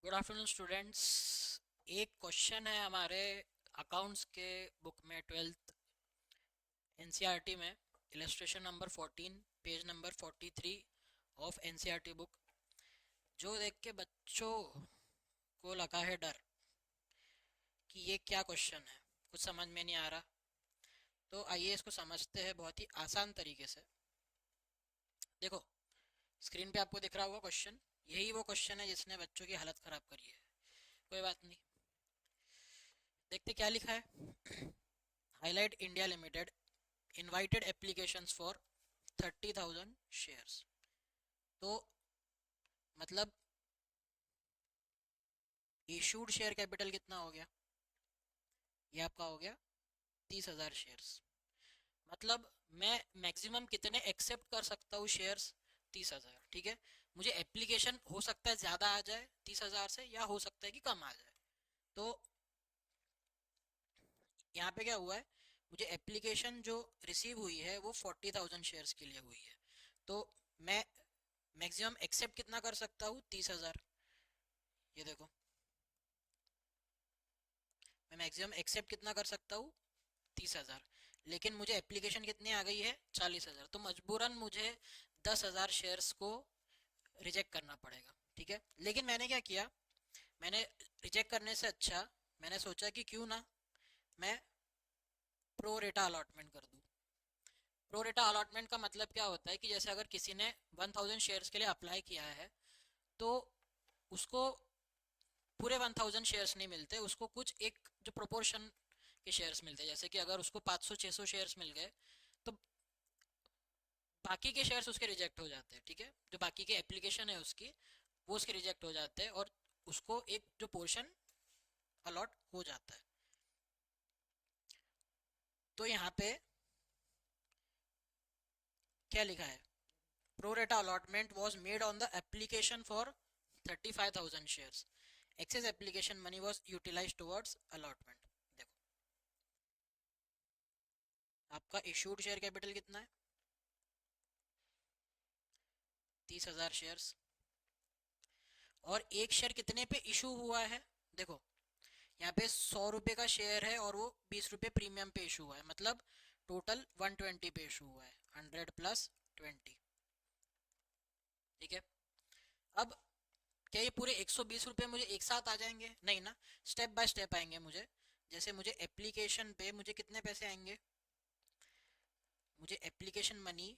Good afternoon students. एक question है हमारे अकाउंट्स के बुक में, ट्वेल्थ एनसीईआरटी में, illustration number 14, page number 43 of NCERT book, जो देख के बच्चों को लगा है डर कि ये क्या क्वेश्चन है, कुछ समझ में नहीं आ रहा। तो आइए इसको समझते हैं बहुत ही आसान तरीके से। देखो, स्क्रीन पे आपको दिख रहा होगा क्वेश्चन। यही वो क्वेश्चन है जिसने बच्चों की हालत ख़राब करी है। कोई बात नहीं, देखते क्या लिखा है। Highlight India limited invited applications for 30,000 shares। तो मतलब इशूड शेयर कैपिटल कितना हो गया? ये आपका हो गया 30,000 शेयर्स। मतलब मैं मैक्सिमम कितने एक्सेप्ट कर सकता हूँ शेयर्स? 30,000। ठीक है, मुझे एप्लीकेशन हो सकता है ज़्यादा आ जाए 30,000 से, या हो सकता है कि कम आ जाए। तो यहाँ पे क्या हुआ है, मुझे एप्लीकेशन जो रिसीव हुई है वो 40,000 शेयर्स के लिए हुई है। तो मैं मैक्सिमम एक्सेप्ट कितना कर सकता हूँ? 30,000। ये देखो, मैं मैक्सिमम एक्सेप्ट कितना कर सकता हूँ? 30,000। लेकिन मुझे एप्लीकेशन कितनी आ गई है? 40,000। तो मजबूरन मुझे 10,000 शेयर्स को रिजेक्ट करना पड़ेगा। ठीक है, लेकिन मैंने क्या किया, मैंने रिजेक्ट करने से अच्छा मैंने सोचा कि क्यों ना मैं प्रो रेटा अलॉटमेंट कर दूं। प्रो रेटा अलॉटमेंट का मतलब क्या होता है कि जैसे अगर किसी ने 1,000 शेयर्स के लिए अप्लाई किया है, तो उसको पूरे 1,000 शेयर्स नहीं मिलते, उसको कुछ एक जो प्रोपोर्शन के शेयर्स मिलते हैं। जैसे कि अगर उसको 500-600 शेयर्स मिल गए, तो बाकी के शेयर्स उसके रिजेक्ट हो जाते हैं। ठीक है, जो बाकी के एप्लीकेशन है उसकी, वो उसके रिजेक्ट हो जाते हैं और उसको एक जो पोर्शन अलॉट हो जाता है। तो यहाँ पे क्या लिखा है, pro rata allotment was made on the application for 35,000 shares. Excess application money was utilise towards allotment. देखो, आपका इशूड शेयर कैपिटल कितना है? 30,000 शेयर्स। और एक शेयर कितने पे इशू हुआ है? देखो, यहाँ पे 100 रुपए का शेयर है और वो 20 रुपए प्रीमियम पे इशू हुआ है, मतलब टोटल 120 पे इशू हुआ है। 100 + 20। ठीक है, अब क्या ये पूरे 120 रुपए मुझे एक साथ आ जाएंगे? नहीं ना, स्टेप बाय स्टेप आएंगे मुझे। जैसे मुझे एप्लीकेशन पे मुझे कितने पैसे आएंगे, मुझे एप्लीकेशन मनी,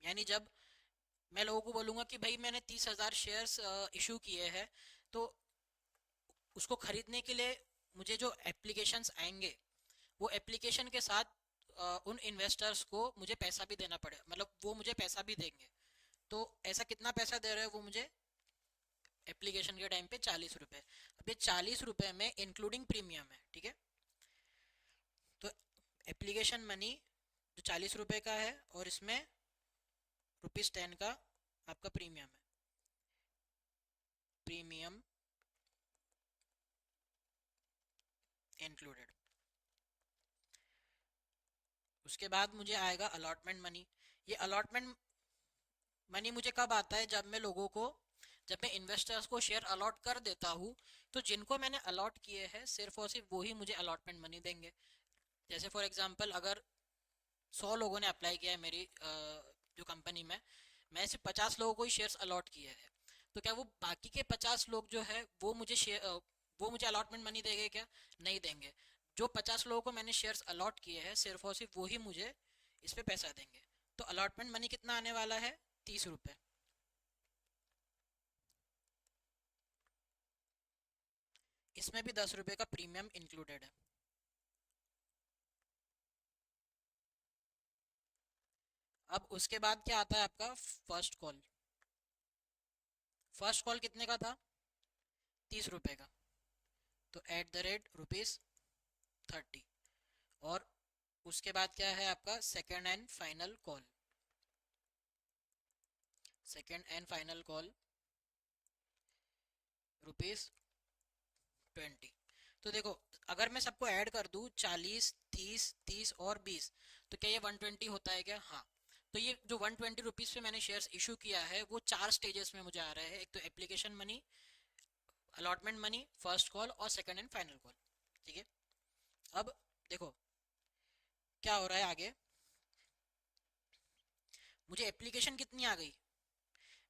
यानी जब मैं लोगों को बोलूंगा कि भाई मैंने 30,000 शेयर्स इशू किए हैं, तो उसको खरीदने के लिए मुझे जो एप्लीकेशंस आएंगे, वो एप्लीकेशन के साथ उन इन्वेस्टर्स को मुझे पैसा भी देना पड़े, मतलब वो मुझे पैसा भी देंगे। तो ऐसा कितना पैसा दे रहे हैं वो मुझे एप्लीकेशन के टाइम पे? 40 रुपए। अब ये 40 रुपए में इंक्लूडिंग प्रीमियम है। ठीक है, तो एप्लीकेशन मनी जो 40 रुपए का है, और इसमें ₹10 का आपका प्रीमियम है। Premium included. उसके बाद मुझे आएगा अलॉटमेंट मनी। ये अलॉटमेंट मनी मुझे कब आता है? जब मैं इन्वेस्टर्स को शेयर अलॉट कर देता हूँ, तो जिनको मैंने अलॉट किए हैं सिर्फ और सिर्फ वही मुझे अलॉटमेंट मनी देंगे। जैसे फॉर एग्जांपल, अगर 100 लोगों ने अप्लाई किया है मेरी जो कंपनी में, मैं सिर्फ 50 लोगों को ही शेयर्स अलॉट किए हैं, तो क्या वो बाकी के 50 लोग जो है वो मुझे अलॉटमेंट मनी देंगे क्या? नहीं देंगे। जो 50 लोगों को मैंने शेयर्स अलॉट किए हैं सिर्फ और सिर्फ वही मुझे इस पे पैसा देंगे। तो अलॉटमेंट मनी कितना आने वाला है? 30 रुपये। इसमें भी 10 रुपये का प्रीमियम इंक्लूडेड है। अब उसके बाद क्या आता है आपका? First call. फर्स्ट कॉल कितने का था? 30 रुपये का। तो @rupees 30। और उसके बाद क्या है आपका? Second and final call. Second and final call ₹20। तो देखो, अगर मैं सबको ऐड कर दूं, 40, 30, 30 और 20, तो क्या ये 120 होता है क्या? हाँ। तो ये जो 120 रुपीज पे मैंने शेयर्स इशू किया है, वो 4 स्टेजेस में मुझे आ रहा है। एक तो application money, allotment money, first call और सेकंड एंड फाइनल कॉल। ठीक है, अब देखो क्या हो रहा है आगे। मुझे एप्लीकेशन कितनी आ गई,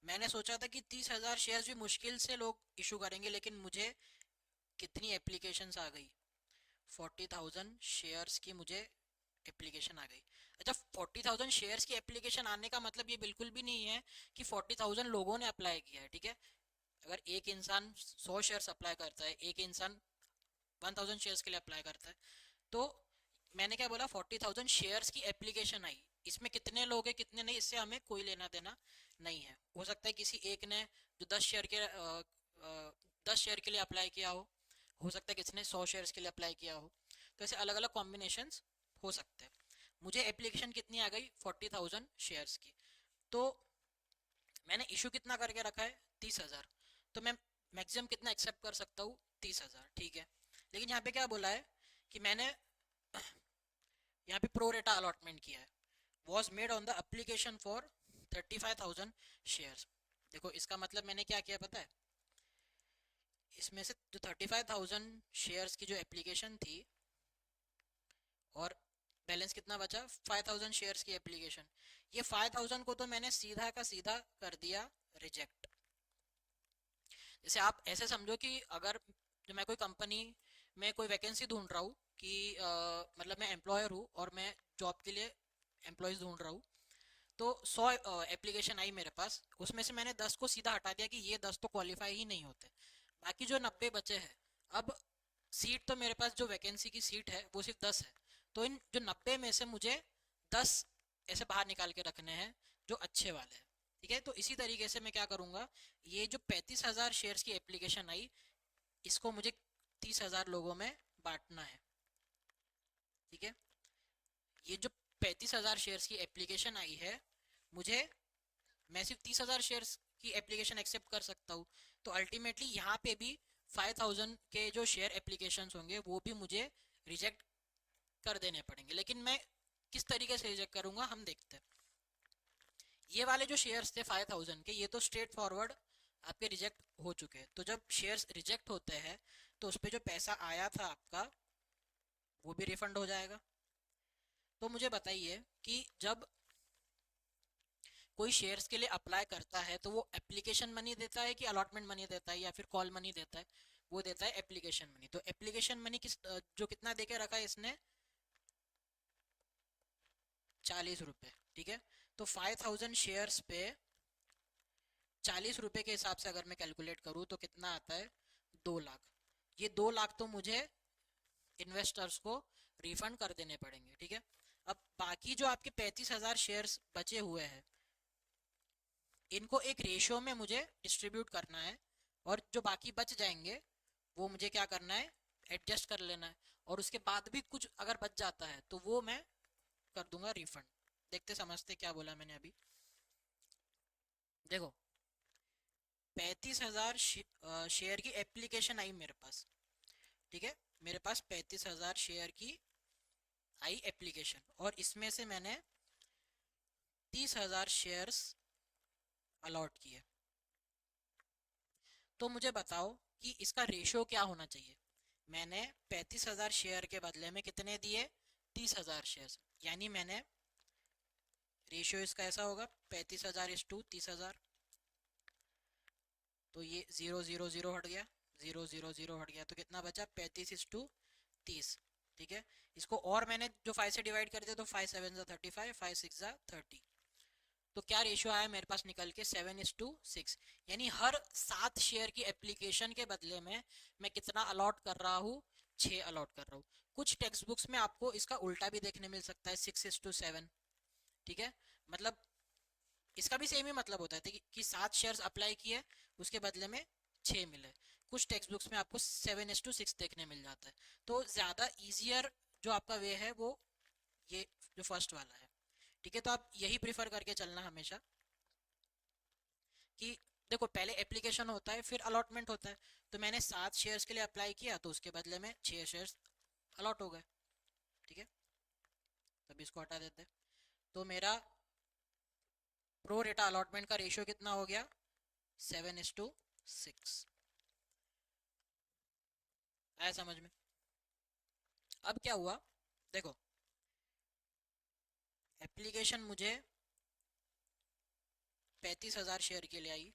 मैंने सोचा था कि 30,000 शेयर्स भी मुश्किल से लोग इशू करेंगे, लेकिन मुझे कितनी एप्लीकेशंस आ गई, 40,000 शेयर्स की मुझे एप्लीकेशन आ गई। अच्छा, 40,000 शेयर्स की एप्लीकेशन आने का मतलब ये बिल्कुल भी नहीं है कि 40,000 लोगों ने अप्लाई किया है। ठीक है, अगर एक इंसान 100 शेयर्स अप्लाई करता है, एक इंसान 1000 शेयर्स के लिए अप्लाई करता है, तो मैंने क्या बोला, 40,000 शेयर्स की एप्लीकेशन आई। इसमें कितने लोग हैं कितने नहीं, इससे हमें कोई लेना देना नहीं है। हो सकता है किसी एक ने जो 10 शेयर के लिए अप्लाई किया हो सकता है किसी ने 100 शेयर्स के लिए अप्लाई किया हो। तो ऐसे अलग अलग कॉम्बिनेशंस हो सकते हैं। मुझे एप्लीकेशन कितनी आ गई, 40,000 शेयर्स की। तो मैंने इशू कितना करके रखा है, 30,000। तो मैं मैक्सिमम कितना एक्सेप्ट कर सकता हूँ, 30,000। ठीक है, लेकिन यहाँ पे क्या बोला है कि मैंने यहाँ पे प्रो रेटा अलॉटमेंट किया है, was made on the application for 35,000 shares. देखो इसका मतलब मैंने क्या किया पता है, इसमें से जो 35,000 शेयर्स की जो एप्लीकेशन थी और बैलेंस कितना बचा, 5,000 शेयर्स की एप्लीकेशन, ये 5,000 को तो मैंने सीधा का सीधा कर दिया रिजेक्ट। जैसे आप ऐसे समझो कि अगर जो मैं कोई कंपनी में कोई वैकेंसी ढूंढ रहा हूँ कि मतलब मैं एम्प्लॉयर हूँ और मैं जॉब के लिए एम्प्लॉयज़ ढूंढ रहा हूँ, तो 100 एप्लीकेशन आई मेरे पास, उसमें से मैंने 10 को सीधा हटा दिया कि ये 10 तो क्वालिफाई ही नहीं होते, बाकी जो 90 बचे हैं। अब सीट तो मेरे पास जो वैकेंसी की सीट है वो सिर्फ 10 है, तो इन जो 90 में से मुझे 10 ऐसे बाहर निकाल के रखने हैं जो अच्छे वाले हैं। ठीक है, तो इसी तरीके से मैं क्या करूँगा, ये जो 35,000 शेयर्स की एप्लीकेशन आई, इसको मुझे 30,000 लोगों में बांटना है। ठीक है, ये जो 35,000 शेयर्स की एप्लीकेशन आई है, मुझे, मैं सिर्फ 30,000 शेयर्स की एप्लीकेशन एक्सेप्ट कर सकता हूँ। तो अल्टीमेटली यहाँ पे भी 5,000 के जो शेयर एप्लीकेशन होंगे वो भी मुझे रिजेक्ट कर देने पड़ेंगे। लेकिन मैं किस तरीके से रिजेक्ट करूंगा हम देखते हैं। ये वाले जो शेयर्स थे 5,000 के, ये तो स्ट्रेट फॉरवर्ड आपके रिजेक्ट हो चुके हैं। तो जब शेयर्स रिजेक्ट होते हैं तो उस पर जो पैसा आया था आपका वो भी रिफंड हो जाएगा। तो मुझे बताइए कि जब कोई शेयर्स के लिए अप्लाई करता है तो वो एप्लीकेशन मनी देता है कि अलॉटमेंट मनी देता है या फिर कॉल मनी देता है, वो देता है एप्लीकेशन मनी। तो एप्लीकेशन मनी जो कितना दे के रखा है इसने, 40 रुपये। ठीक है, तो 5,000 शेयर्स पे 40 रुपये के हिसाब से अगर मैं कैलकुलेट करूँ तो कितना आता है, 2 लाख। ये 2 लाख तो मुझे इन्वेस्टर्स को रिफंड कर देने पड़ेंगे। ठीक है, अब बाकी जो आपके 35,000 शेयर्स बचे हुए हैं, इनको एक रेशियो में मुझे डिस्ट्रीब्यूट करना है, और जो बाकी बच जाएंगे वो मुझे क्या करना है, एडजस्ट कर लेना है। और उसके बाद भी कुछ अगर बच जाता है तो वो मैं कर दूंगा रिफंड। देखते समझते क्या बोला मैंने अभी। देखो 35,000 शेयर की एप्लीकेशन आई मेरे पास। ठीक है, मेरे पास 35,000 शेयर की आई एप्लीकेशन, और इसमें से मैंने 30,000 शेयर्स अलॉट किए। तो मुझे बताओ कि इसका रेशियो क्या होना चाहिए। मैंने 35,000 शेयर के बदले में कितने दिए, 30,000 शेयर, यानी मैंने रेशियो इसका ऐसा होगा, 35,000 इस टू 30,000। तो ये 0 0 0 हट गया, 0 0 0 हट गया, तो कितना बचा, 35 इस टू 30। ठीक है, इसको और मैंने जो 5 से डिवाइड कर दिया, तो 5 7 35, 5 6 30। तो क्या रेशियो आया मेरे पास निकल के, 7:6। यानी हर 7 शेयर की एप्लीकेशन के बदले में मैं कितना अलॉट कर रहा हूँ, 6 अलॉट कर रहा हूँ। कुछ टेक्स्ट बुक्स में आपको इसका उल्टा भी देखने मिल सकता है, 6:7। ठीक है, मतलब इसका भी सेम ही मतलब होता है कि 7 शेयर्स अप्लाई किए, उसके बदले में 6 मिले। कुछ टेक्स्ट बुक्स में आपको 7:6 देखने मिल जाता है। तो ज़्यादा ईजियर जो आपका वे है वो ये जो फर्स्ट वाला है। ठीक है, तो आप यही प्रीफर करके चलना हमेशा कि देखो पहले एप्लीकेशन होता है फिर अलॉटमेंट होता है। तो मैंने 7 शेयर्स के लिए अप्लाई किया तो उसके बदले में 6 शेयर्स अलॉट हो गए। ठीक है, तब इसको हटा देते हैं। तो मेरा प्रो रेटा अलॉटमेंट का रेशियो कितना हो गया, 7:6। आया समझ में? अब क्या हुआ, देखो, एप्लीकेशन मुझे 35,000 शेयर के लिए आई,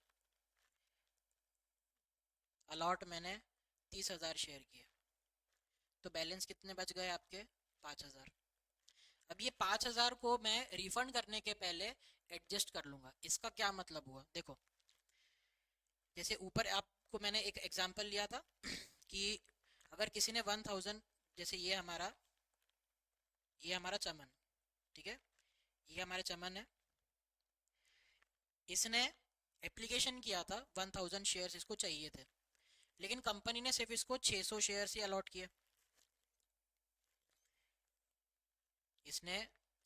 अलॉट मैंने 30,000 शेयर किए, तो बैलेंस कितने बच गए आपके? 5,000। अब ये 5,000 को मैं रिफंड करने के पहले एडजस्ट कर लूंगा। इसका क्या मतलब हुआ, देखो, जैसे ऊपर आपको मैंने एक एग्जांपल लिया था कि अगर किसी ने 1,000, जैसे ये हमारा चमन, ठीक है, ये हमारा चमन है, इसने एप्लीकेशन किया था, 1,000 शेयर्स इसको चाहिए थे, लेकिन कंपनी ने सिर्फ इसको 600 शेयर्स ही अलॉट किए। इसने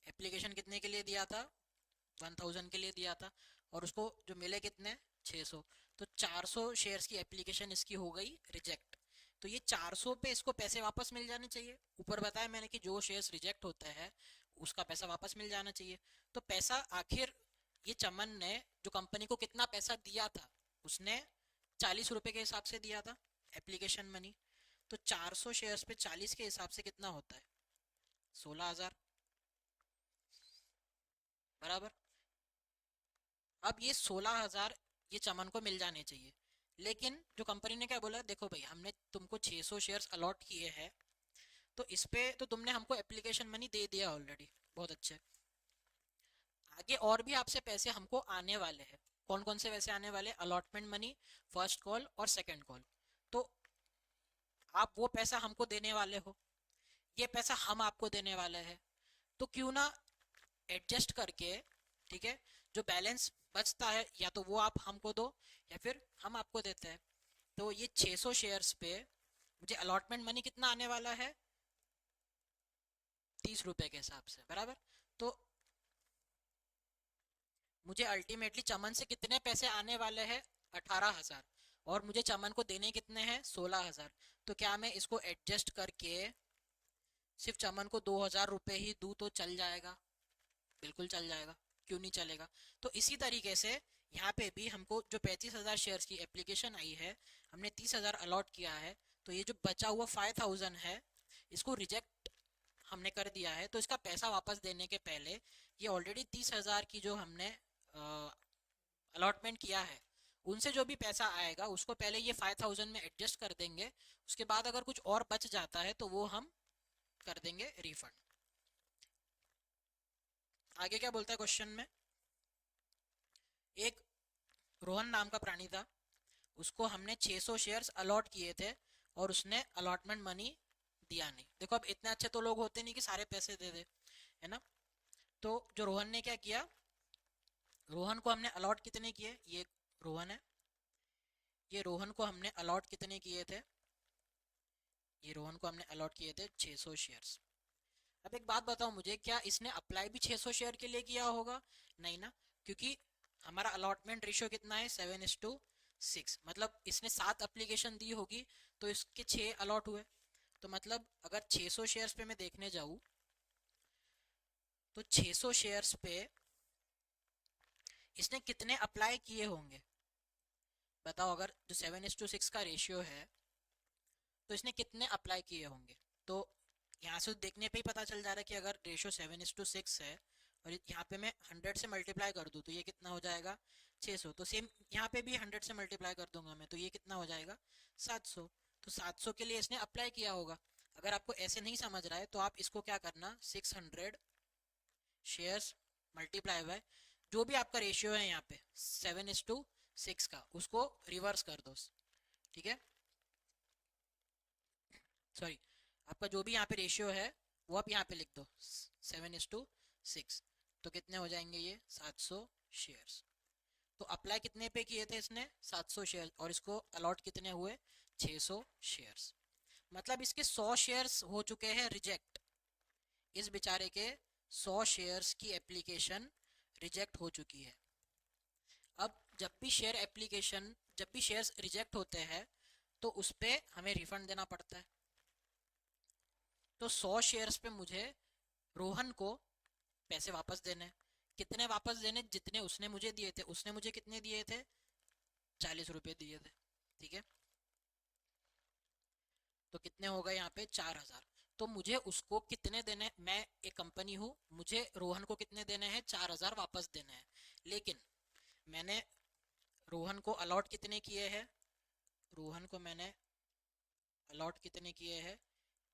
एप्लीकेशन कितने के लिए दिया था? 1,000 के लिए दिया था, और उसको जो मिले कितने? 600। तो 400 शेयर्स की एप्लीकेशन इसकी हो गई रिजेक्ट। तो ये 400 पे इसको पैसे वापस मिल जाने चाहिए। ऊपर बताया मैंने कि जो शेयर्स रिजेक्ट होता है उसका पैसा वापस मिल जाना चाहिए। तो पैसा आखिर ये चमन ने जो कंपनी को कितना पैसा दिया था, उसने 40 रुपए के हिसाब से दिया था एप्लीकेशन मनी। तो 400 शेयर्स पे 40 के हिसाब से कितना होता है? 16,000 बराबर। अब ये 16,000 ये चमन को मिल जाने चाहिए, लेकिन जो कंपनी ने क्या बोला, देखो भाई हमने तुमको 600 शेयर्स अलॉट किए हैं, तो इस पे तो तुमने हमको एप्लीकेशन मनी दे दिया ऑलरेडी, बहुत अच्छे, आगे और भी आपसे पैसे हमको आने वाले हैं। कौन कौन से पैसे आने वाले? अलॉटमेंट मनी, फर्स्ट कॉल और सेकंड कॉल। तो आप वो पैसा हमको देने वाले हो, ये पैसा हम आपको देने वाले हैं, तो क्यों ना एडजस्ट करके, ठीक है, जो बैलेंस बचता है या तो वो आप हमको दो या फिर हम आपको देते हैं। तो ये 600 शेयर्स पे मुझे अलॉटमेंट मनी कितना आने वाला है? 30 रुपए के हिसाब से, बराबर। तो मुझे अल्टीमेटली चमन से कितने पैसे आने वाले हैं? 18,000। और मुझे चमन को देने कितने हैं? 16,000। तो क्या मैं इसको एडजस्ट करके सिर्फ चमन को 2,000 रुपये ही दूँ तो चल जाएगा? बिल्कुल चल जाएगा, क्यों नहीं चलेगा। तो इसी तरीके से यहाँ पे भी हमको जो 35,000 शेयर्स की एप्लीकेशन आई है, हमने 30,000 अलॉट किया है, तो ये जो बचा हुआ 5,000 है, इसको रिजेक्ट हमने कर दिया है। तो इसका पैसा वापस देने के पहले ये ऑलरेडी 30,000 की जो हमने अलॉटमेंट किया है, उनसे जो भी पैसा आएगा उसको पहले ये 5,000 में एडजस्ट कर देंगे। उसके बाद अगर कुछ और बच जाता है तो वो हम कर देंगे रिफंड। आगे क्या बोलता है क्वेश्चन में? एक रोहन नाम का प्राणी था, उसको हमने 600 शेयर्स अलॉट किए थे और उसने अलॉटमेंट मनी दिया नहीं। देखो अब इतने अच्छे तो लोग होते नहीं कि सारे पैसे दे दे, है ना। तो जो रोहन ने क्या किया, रोहन को हमने अलॉट कितने किए, ये रोहन है, ये रोहन को हमने अलॉट कितने किए थे? ये रोहन को हमने अलॉट किए थे 600 शेयर्स। अब एक बात बताओ मुझे, क्या इसने अप्लाई भी 600 शेयर के लिए किया होगा? नहीं ना, क्योंकि हमारा अलॉटमेंट रेशियो कितना है? 7:6। मतलब इसने 7 एप्लीकेशन दी होगी, तो इसके 6 अलॉट हुए। तो मतलब अगर 600 शेयर्स पे मैं देखने जाऊँ, तो 600 शेयर्स पे इसने कितने अप्लाई किए होंगे? बताओ, अगर जो 7:6 का रेशियो है, तो इसने कितने अप्लाई किए होंगे? तो यहाँ से देखने पे ही पता चल जा रहा है कि अगर रेशियो 7:6 है और यहाँ पे मैं 100 से मल्टीप्लाई कर दूँ तो ये कितना हो जाएगा? 600। तो सेम यहाँ पे भी 100 से मल्टीप्लाई कर दूंगा मैं, तो ये कितना हो जाएगा? 700। तो 700 के लिए इसने अप्लाई किया होगा। अगर आपको ऐसे नहीं समझ रहा है तो आप इसको क्या करना, 600 शेयर्स मल्टीप्लाई बाय जो भी आपका रेशियो है यहाँ पे 7:6 का, उसको रिवर्स कर दो, ठीक है, सॉरी, आपका जो भी यहाँ पे रेशियो है वो आप यहाँ पे लिख दो 7:6। तो कितने हो जाएंगे ये? 700 शेयर्स। तो अप्लाई कितने पे किए थे इसने? 700 शेयर, और इसको अलॉट कितने हुए? 600 शेयर्स। मतलब इसके 100 शेयर्स हो चुके हैं रिजेक्ट। इस बेचारे के 100 शेयर्स की एप्लीकेशन रिजेक्ट हो चुकी है। अब जब भी शेयर्स रिजेक्ट होते हैं तो उस पर हमें रिफंड देना पड़ता है। तो 100 शेयर्स पे मुझे रोहन को पैसे वापस देने। कितने वापस देने? जितने उसने मुझे दिए थे। उसने मुझे कितने दिए थे? 40 रुपये दिए थे, ठीक है। तो कितने हो गए यहाँ पे 4,000। तो मुझे उसको कितने देने, मैं एक कंपनी हूँ, मुझे रोहन को कितने देने हैं, 4,000 वापस देने हैं। लेकिन मैंने रोहन को अलॉट कितने किए हैं, रोहन को मैंने अलॉट कितने किए हैं,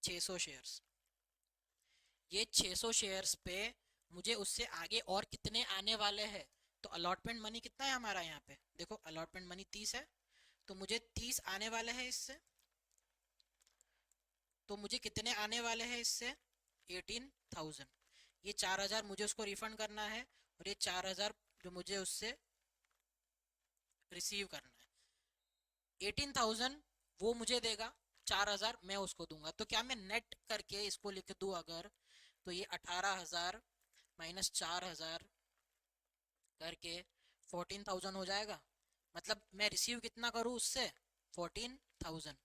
600 शेयर्स। ये 600 शेयर्स पे मुझे उससे आगे और कितने आने वाले हैं। तो अलॉटमेंट मनी कितना है हमारा यहाँ पे, देखो अलॉटमेंट मनी 30 है, तो मुझे 30 आने वाले हैं इससे। तो मुझे कितने आने वाले हैं इससे, 18,000। ये 4,000 मुझे उसको रिफंड करना है, और ये 4,000 जो मुझे उससे रिसीव करना है। 18,000 वो मुझे देगा, 4,000 मैं उसको दूंगा। तो क्या मैं नेट करके इसको लिख दूं अगर, तो ये 18,000 माइनस 4,000 करके 14,000 हो जाएगा। मतलब मैं रिसीव कितना करूँ उससे, 14,000।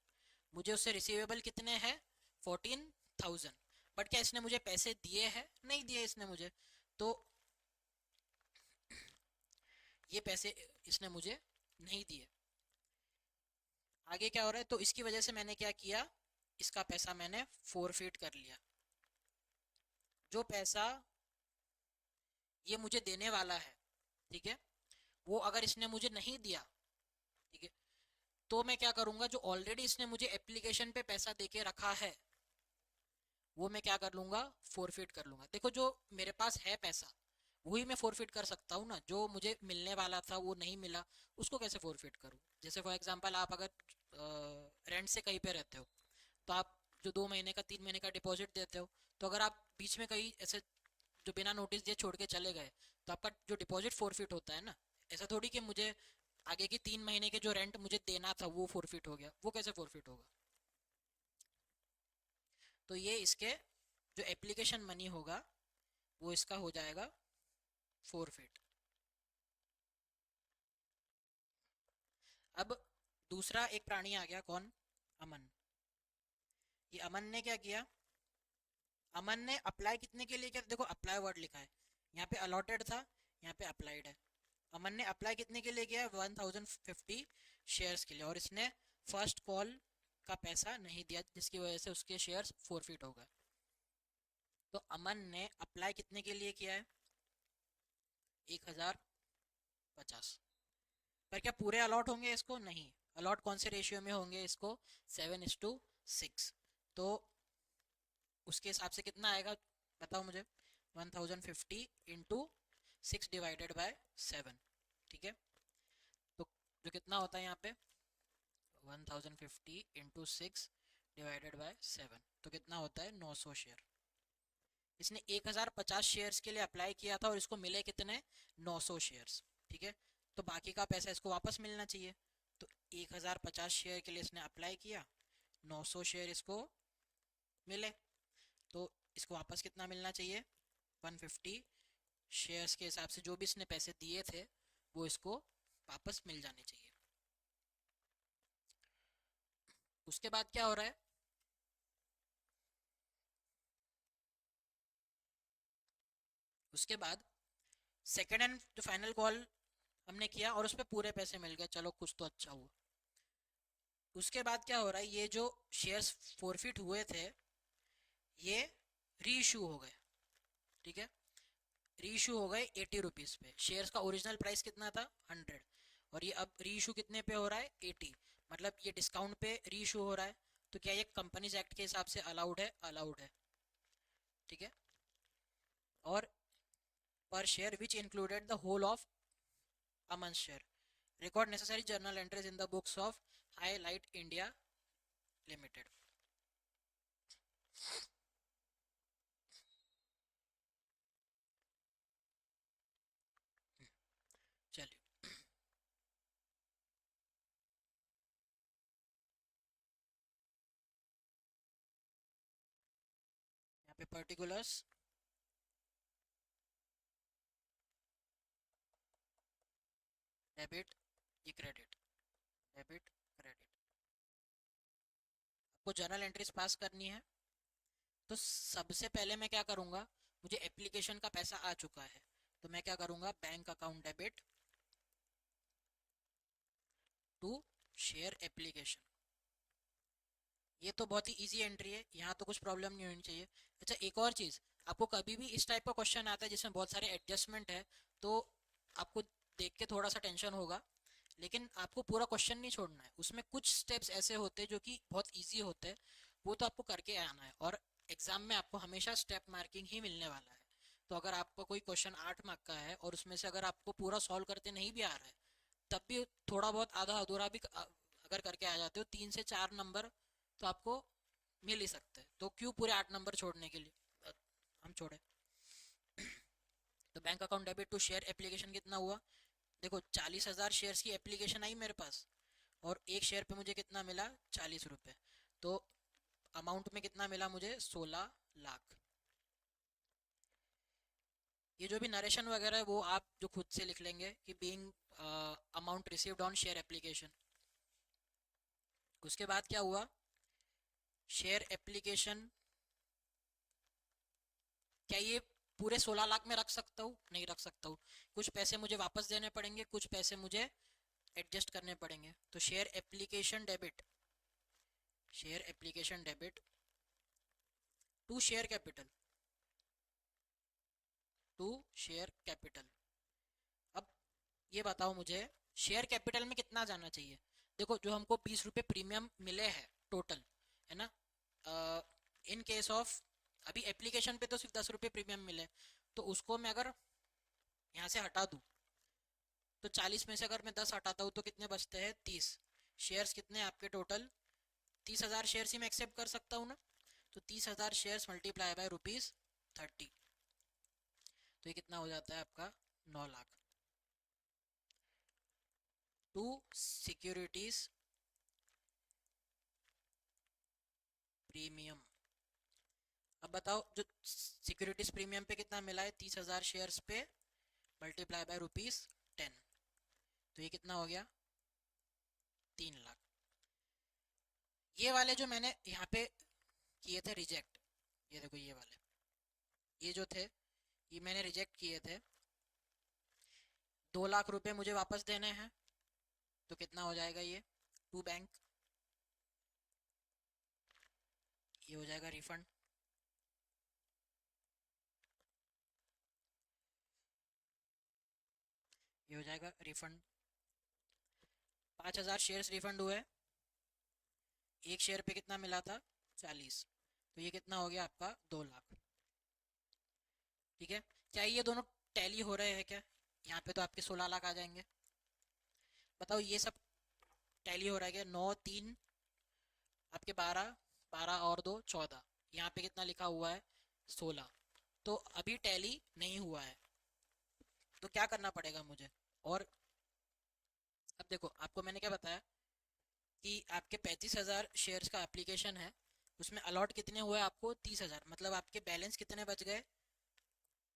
मुझे उससे रिसीवेबल कितने हैं, 14,000। बट क्या इसने मुझे पैसे दिए हैं, नहीं दिए इसने मुझे। तो ये पैसे इसने मुझे नहीं दिए। आगे क्या हो रहा है, तो इसकी वजह से मैंने क्या किया, इसका पैसा मैंने फोरफिट कर लिया। जो पैसा ये मुझे देने वाला है, ठीक है, वो अगर इसने मुझे नहीं दिया, ठीक है, तो मैं क्या करूंगा, जो ऑलरेडी इसने मुझे एप्लीकेशन पे पैसा देके रखा है, वो मैं क्या कर लूंगा, फोरफिट कर लूंगा। देखो जो मेरे पास है पैसा, वही मैं फोरफिट कर सकता हूँ ना। जो मुझे मिलने वाला था वो नहीं मिला, उसको कैसे फोरफिट करूँ। जैसे फॉर एग्जांपल आप अगर रेंट से कहीं पे रहते हो, तो आप जो 2 महीने का 3 महीने का डिपॉजिट देते हो, तो अगर आप बीच में कहीं ऐसे जो बिना नोटिस दिए छोड़ के चले गए, तो आपका जो डिपॉजिट फोरफिट होता है ना। ऐसा थोड़ी कि मुझे आगे की 3 महीने के जो रेंट मुझे देना था वो फोरफिट हो गया, वो कैसे फोरफिट होगा। तो ये इसके जो एप्लीकेशन मनी होगा वो इसका हो जाएगा फोरफिट। अब दूसरा एक प्राणी आ गया, कौन, अमन। ये अमन ने क्या किया, अमन ने अप्लाई कितने के लिए किया, देखो अप्लाई वर्ड लिखा है यहाँ पे, अलॉटेड था, यहाँ पे अप्लाइड है। अमन ने अप्लाई कितने के लिए किया, 1050 शेयर्स के लिए, और इसने फर्स्ट कॉल का पैसा नहीं दिया, जिसकी वजह से उसके शेयर्स फोरफिट हो गए। तो अमन ने अप्लाई कितने के लिए किया है, 1,050। पर क्या पूरे अलॉट होंगे इसको, नहीं। अलॉट कौन से रेशियो में होंगे इसको, 7:6। तो उसके हिसाब से कितना आएगा, बताओ मुझे, 1050 इंटू 6/7, ठीक है। तो जो कितना होता है यहाँ पे, 1050 इंटू 6/7, तो कितना होता है, 900 शेयर। इसने 1,050 शेयर्स के लिए अप्लाई किया था, और इसको मिले कितने, 900 शेयर्स, ठीक है। तो बाकी का पैसा इसको वापस मिलना चाहिए। तो 1,050 शेयर के लिए इसने अप्लाई किया, 900 शेयर इसको मिले, तो इसको वापस कितना मिलना चाहिए, 150 शेयर्स के हिसाब से जो भी इसने पैसे दिए थे वो इसको वापस मिल जाने चाहिए। उसके बाद क्या हो रहा है, उसके बाद सेकेंड एंड जो फाइनल कॉल हमने किया, और उस पर पूरे पैसे मिल गए, चलो कुछ तो अच्छा हुआ। उसके बाद क्या हो रहा है, ये जो शेयर्स फोरफिट हुए थे ये री इशू हो गए, ठीक है। री इशू हो गए 80 रुपीज़ पे। शेयर्स का ओरिजिनल प्राइस कितना था, 100, और ये अब री इशू कितने पे हो रहा है, 80। मतलब ये डिस्काउंट पे री इशू हो रहा है। तो क्या ये कंपनीज एक्ट के हिसाब से अलाउड है, अलाउड है, ठीक है। और पर share which included the whole of अमन share, record necessary journal entries in the books of Highlight India limited. चलिए, यहाँ पे पर्टिकुलर्स, डेबिट, ये क्रेडिट, डेबिट क्रेडिट, आपको जर्नल एंट्रीज पास करनी है। तो सबसे पहले मैं क्या करूँगा, मुझे एप्लीकेशन का पैसा आ चुका है, तो मैं क्या करूँगा, bank account debit to share application, ये तो बहुत ही इजी एंट्री है, यहाँ तो कुछ प्रॉब्लम नहीं होनी चाहिए। अच्छा, एक और चीज़, आपको कभी भी इस टाइप का क्वेश्चन आता है जिसमें बहुत सारे एडजस्टमेंट है, तो आपको देख के थोड़ा सा टेंशन होगा, लेकिन आपको पूरा क्वेश्चन नहीं छोड़ना है। उसमें कुछ स्टेप्स ऐसे होते हैं जो कि बहुत इजी होते हैं, वो तो आपको करके आना है। और एग्जाम में आपको हमेशा स्टेप मार्किंग ही मिलने वाला है। तो अगर आपका कोई क्वेश्चन 8 मार्क का है और उसमें से अगर आपको पूरा सॉल्व करते नहीं भी आ रहा है, तब भी थोड़ा बहुत आधा अधूरा भी अगर करके आ जाते हो, 3 से 4 नंबर तो आपको मिल ही सकते हैं। तो क्यों पूरे 8 नंबर छोड़ने के लिए हम छोड़े। तो bank account debit to share application कितना हुआ, देखो 40,000 शेयर्स की एप्लीकेशन आई मेरे पास, और एक शेयर पे मुझे कितना मिला, 40 रुपए। तो अमाउंट में कितना मिला मुझे, 16 लाख। ये जो भी नरेशन वगैरह है वो आप जो खुद से लिख लेंगे कि being amount received on share application. उसके बाद क्या हुआ, शेयर एप्लीकेशन, क्या ये पूरे 16 लाख में रख सकता हूँ, नहीं रख सकता हूँ। कुछ पैसे मुझे वापस देने पड़ेंगे, कुछ पैसे मुझे एडजस्ट करने पड़ेंगे। तो share application debit, share application debit to share capital, to share capital. अब ये बताओ मुझे, शेयर कैपिटल में कितना जाना चाहिए। देखो जो हमको 20 रुपये प्रीमियम मिले हैं टोटल, है ना, इन केस ऑफ अभी एप्लीकेशन पे तो सिर्फ 10 रुपये प्रीमियम मिले, तो उसको मैं अगर यहाँ से हटा दूँ, तो 40 में से अगर मैं 10 हटाता हूँ तो कितने बचते हैं, 30। शेयर्स कितने आपके टोटल, 30,000 शेयर्स ही मैं एक्सेप्ट कर सकता हूँ ना। तो 30,000 शेयर्स मल्टीप्लाई बाय रुपीज़ 30, तो ये कितना हो जाता है आपका, 9 लाख। To securities premium. अब बताओ जो सिक्योरिटीज प्रीमियम पे कितना मिला है, 30,000 शेयर्स पे मल्टीप्लाई बाय रुपीज़ 10, तो ये कितना हो गया, 3 लाख। ये वाले जो मैंने यहाँ पे किए थे रिजेक्ट, ये देखो ये वाले, ये जो थे ये मैंने रिजेक्ट किए थे। 2 लाख रुपए मुझे वापस देने हैं, तो कितना हो जाएगा ये, टू बैंक, ये हो जाएगा रिफंड। ये हो जाएगा रिफंड। 5,000 शेयर्स रिफंड हुए, एक शेयर पे कितना मिला था, 40, तो ये कितना हो गया आपका, 2 लाख। ठीक है, क्या ये दोनों टैली हो रहे हैं क्या, यहाँ पे तो आपके 16 लाख आ जाएंगे। बताओ ये सब टैली हो रहा है क्या, 9 3 आपके 12, 12 और 2 14, यहाँ पे कितना लिखा हुआ है, 16, तो अभी टैली नहीं हुआ है। तो क्या करना पड़ेगा मुझे, और अब देखो आपको मैंने क्या बताया कि आपके 35,000 शेयर्स का एप्लीकेशन है, उसमें अलॉट कितने हुए आपको, 30,000, मतलब आपके बैलेंस कितने बच गए,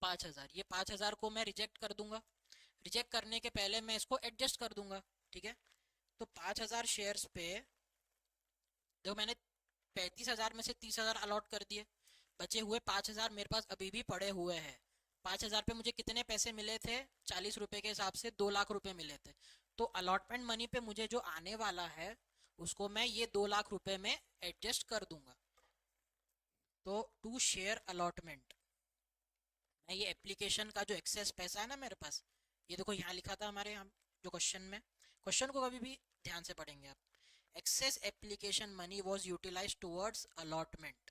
5,000। ये 5,000 को मैं रिजेक्ट कर दूंगा, रिजेक्ट करने के पहले मैं इसको एडजस्ट कर दूंगा। ठीक है, तो 5,000 शेयर्स पे देखो मैंने 35,000 में से 30,000 अलॉट कर दिए, बचे हुए 5,000 मेरे पास अभी भी पड़े हुए हैं। 5,000 पे मुझे कितने पैसे मिले थे, 40 रुपए के हिसाब से 2 लाख रुपए मिले थे। तो अलॉटमेंट मनी पे मुझे जो आने वाला है उसको मैं ये 2 लाख रुपए में एडजस्ट कर दूंगा। तो टू शेयर अलॉटमेंट, मैं ये एप्लीकेशन का जो एक्सेस पैसा है ना मेरे पास, ये देखो यहाँ लिखा था हमारे यहाँ जो क्वेश्चन में, क्वेश्चन को कभी भी ध्यान से पढ़ेंगे आप, excess application money was utilised towards allotment.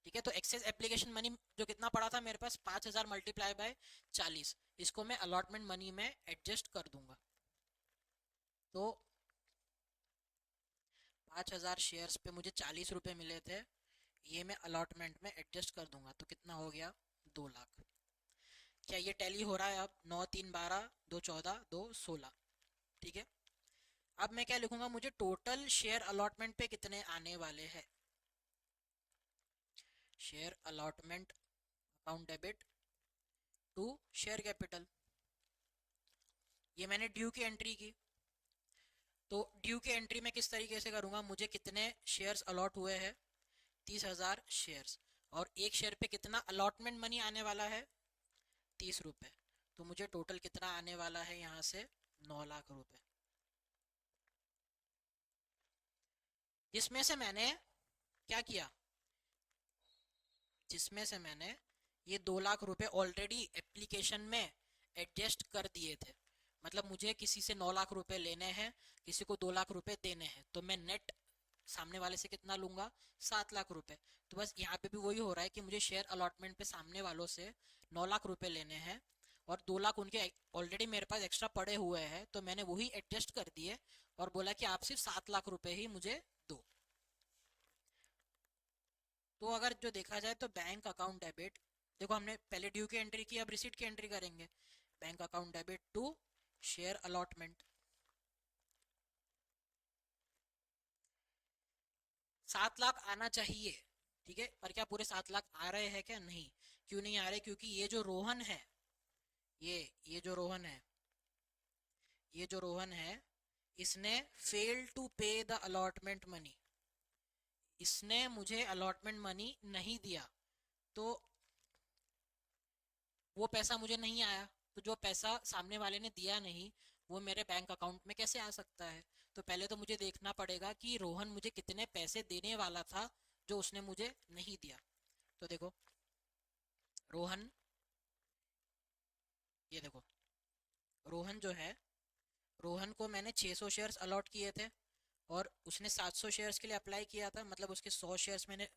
ठीक है, तो एक्सेस एप्लीकेशन मनी जो कितना पड़ा था मेरे पास, 5,000 मल्टीप्लाई बाय 40, इसको मैं अलॉटमेंट मनी में एडजस्ट कर दूंगा। तो 5,000 शेयर्स पे मुझे 40 रुपए मिले थे, ये मैं अलॉटमेंट में एडजस्ट कर दूंगा, तो कितना हो गया, 2 लाख। क्या ये टैली हो रहा है, अब 9 3 12 2 14 2 16। ठीक है, अब मैं क्या लिखूंगा, मुझे टोटल शेयर अलॉटमेंट पे कितने आने वाले हैं, share allotment account debit to share capital. ये मैंने ड्यू की एंट्री की, तो ड्यू की एंट्री में किस तरीके से करूंगा, मुझे कितने शेयर्स अलॉट हुए हैं, 30,000 शेयर्स, और एक शेयर पे कितना अलॉटमेंट मनी आने वाला है, 30 रुपए, तो मुझे टोटल कितना आने वाला है यहाँ से, 9 लाख रुपए। जिसमें से मैंने क्या किया, जिसमें से मैंने ये 2 लाख रुपए ऑलरेडी एप्लीकेशन में एडजस्ट कर दिए थे। मतलब मुझे किसी से 9 लाख रुपए लेने हैं, किसी को 2 लाख रुपए देने हैं, तो मैं नेट सामने वाले से कितना लूंगा, 7 लाख रुपए। तो बस यहाँ पे भी वही हो रहा है कि मुझे शेयर अलॉटमेंट पे सामने वालों से 9 लाख रुपए लेने हैं, और 2 लाख उनके ऑलरेडी मेरे पास एक्स्ट्रा पड़े हुए हैं, तो मैंने वही एडजस्ट कर दिए और बोला कि आप सिर्फ 7 लाख रुपए ही मुझे दो। तो अगर जो देखा जाए तो बैंक अकाउंट डेबिट, देखो हमने पहले ड्यू की एंट्री की, अब रिसीट की एंट्री करेंगे। Bank account debit to share allotment, 7 lakh आना चाहिए, ठीक है, पर क्या पूरे 7 लाख आ रहे हैं क्या, नहीं। क्यों नहीं आ रहे, क्योंकि ये जो रोहन है, ये जो रोहन है, ये जो रोहन है, इसने फेल टू पे द अलॉटमेंट मनी, इसने मुझे अलॉटमेंट मनी नहीं दिया, तो वो पैसा मुझे नहीं आया। तो जो पैसा सामने वाले ने दिया नहीं, वो मेरे बैंक अकाउंट में कैसे आ सकता है। तो पहले तो मुझे देखना पड़ेगा कि रोहन मुझे कितने पैसे देने वाला था जो उसने मुझे नहीं दिया। तो देखो रोहन, ये देखो रोहन जो है, रोहन को मैंने 600 शेयर्स अलॉट किए थे, और उसने 700 शेयर्स के लिए अप्लाई किया था, मतलब उसके 100 शेयर्स मैंने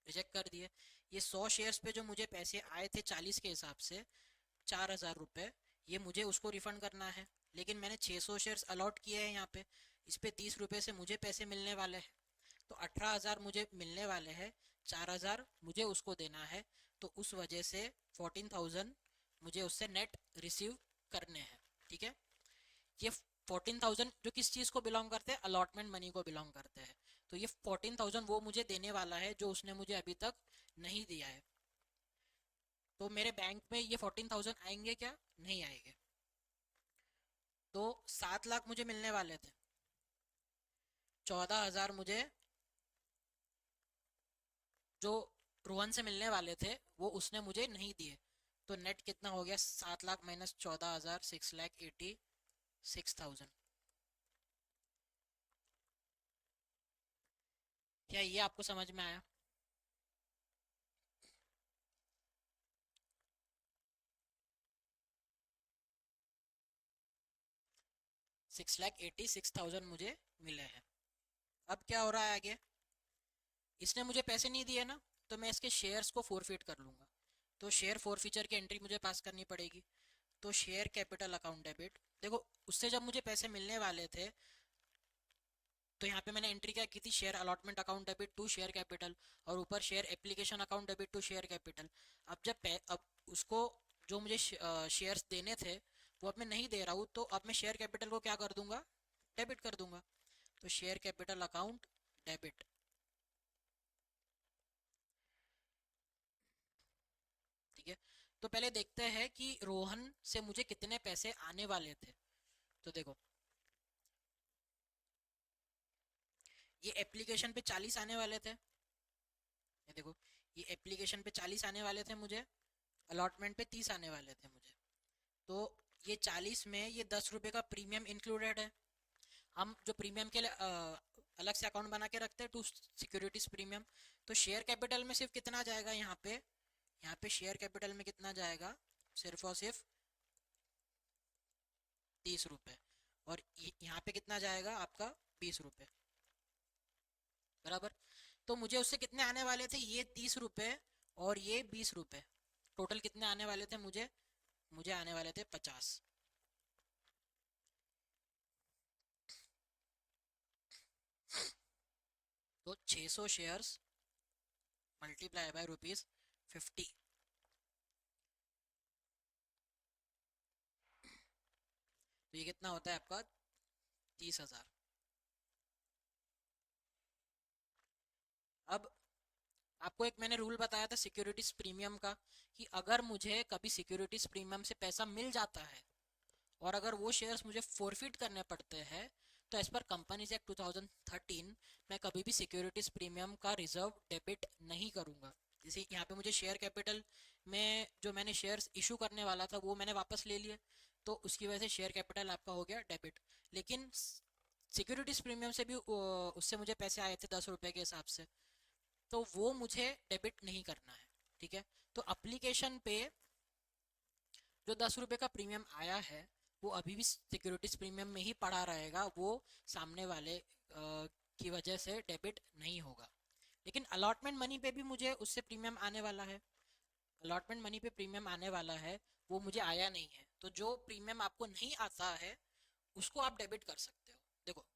रिजेक्ट कर दिए। ये 100 शेयर्स पे जो मुझे पैसे आए थे 40 के हिसाब से, 4,000 रुपये, ये मुझे उसको रिफंड करना है। लेकिन मैंने 600 शेयर्स अलॉट किए हैं यहाँ पे, इस पे 30 रुपये से मुझे पैसे मिलने वाले हैं, तो 18,000 मुझे मिलने वाले हैं, 4,000 मुझे उसको देना है, तो उस वजह से 14,000 मुझे उससे नेट रिसीव करने हैं, ठीक है। ये 14,000 जो किस चीज़ को बिलोंग करते हैं, अलॉटमेंट मनी को बिलोंग करते हैं। तो ये 14,000 वो मुझे देने वाला है जो उसने मुझे अभी तक नहीं दिया है। तो मेरे बैंक में ये 14,000 आएंगे क्या, नहीं आएंगे। तो 7 लाख मुझे मिलने वाले थे, 14,000 मुझे जो रोहन से मिलने वाले थे वो उसने मुझे नहीं दिए। तो नेट कितना हो गया, 7 लाख माइनस 14,000, 6,86,000। क्या ये आपको समझ में आया। 6,86,000 मुझे मिले हैं। अब क्या हो रहा है आगे, इसने मुझे पैसे नहीं दिए ना, तो मैं इसके शेयर्स को फोरफिट कर लूंगा। तो शेयर फोरफीचर की एंट्री मुझे पास करनी पड़ेगी। तो शेयर कैपिटल अकाउंट डेबिट, देखो उससे जब मुझे पैसे मिलने वाले थे, तो यहाँ पे मैंने एंट्री क्या की थी, share allotment account debit to share capital, और ऊपर share application account debit to share capital. अब उसको जो मुझे शेयर्स देने थे वो अब मैं नहीं दे रहा हूँ, तो अब मैं शेयर कैपिटल को क्या कर दूंगा, डेबिट कर दूंगा। तो शेयर कैपिटल अकाउंट डेबिट, ठीक है। तो पहले देखते हैं कि रोहन से मुझे कितने पैसे आने वाले थे। तो देखो ये एप्लीकेशन पे 40 आने वाले थे, ये देखो ये एप्लीकेशन पे 40 आने वाले थे मुझे, अलॉटमेंट पे 30 आने वाले थे मुझे। तो ये 40 में ये 10 रुपए का प्रीमियम इंक्लूडेड है। हम जो प्रीमियम के लिए अलग से अकाउंट बना के रखते हैं, टू सिक्योरिटीज प्रीमियम। तो शेयर कैपिटल में सिर्फ कितना जाएगा यहाँ पे, यहाँ पे शेयर कैपिटल में कितना जाएगा, सिर्फ और सिर्फ 30 रुपए, और यहाँ पे कितना जाएगा आपका, 20 रुपए, बराबर। तो मुझे उससे कितने आने वाले थे, ये 30 रुपए और ये 20 रुपए, टोटल कितने आने वाले थे मुझे, मुझे आने वाले थे 50। तो 600 शेयर्स मल्टीप्लाई बाय ₹50, तो ये कितना होता है आपका, 30,000। अब आपको एक मैंने रूल बताया था सिक्योरिटीज प्रीमियम का, कि अगर मुझे कभी सिक्योरिटीज प्रीमियम से पैसा मिल जाता है और अगर वो शेयर्स मुझे फोरफिट करने पड़ते हैं, तो एज पर कंपनीज एक्ट 2013 मैं कभी भी सिक्योरिटीज प्रीमियम का रिजर्व डेबिट नहीं करूंगा। जैसे यहाँ पे मुझे शेयर कैपिटल में जो मैंने शेयर्स इशू करने वाला था वो मैंने वापस ले लिए, तो उसकी वजह से शेयर कैपिटल आपका हो गया डेबिट। लेकिन सिक्योरिटीज प्रीमियम से भी उससे मुझे पैसे आए थे 10 रुपए के हिसाब से, तो वो मुझे डेबिट नहीं करना है। ठीक है, तो एप्लीकेशन पे जो 10 रुपये का प्रीमियम आया है वो अभी भी सिक्योरिटीज प्रीमियम में ही पड़ा रहेगा, वो सामने वाले की वजह से डेबिट नहीं होगा। लेकिन अलॉटमेंट मनी पे भी मुझे उससे प्रीमियम आने वाला है, अलॉटमेंट मनी पे प्रीमियम आने वाला है, वो मुझे आया नहीं है। तो जो प्रीमियम आपको नहीं आता है उसको आप डेबिट कर सकते हो। देखो,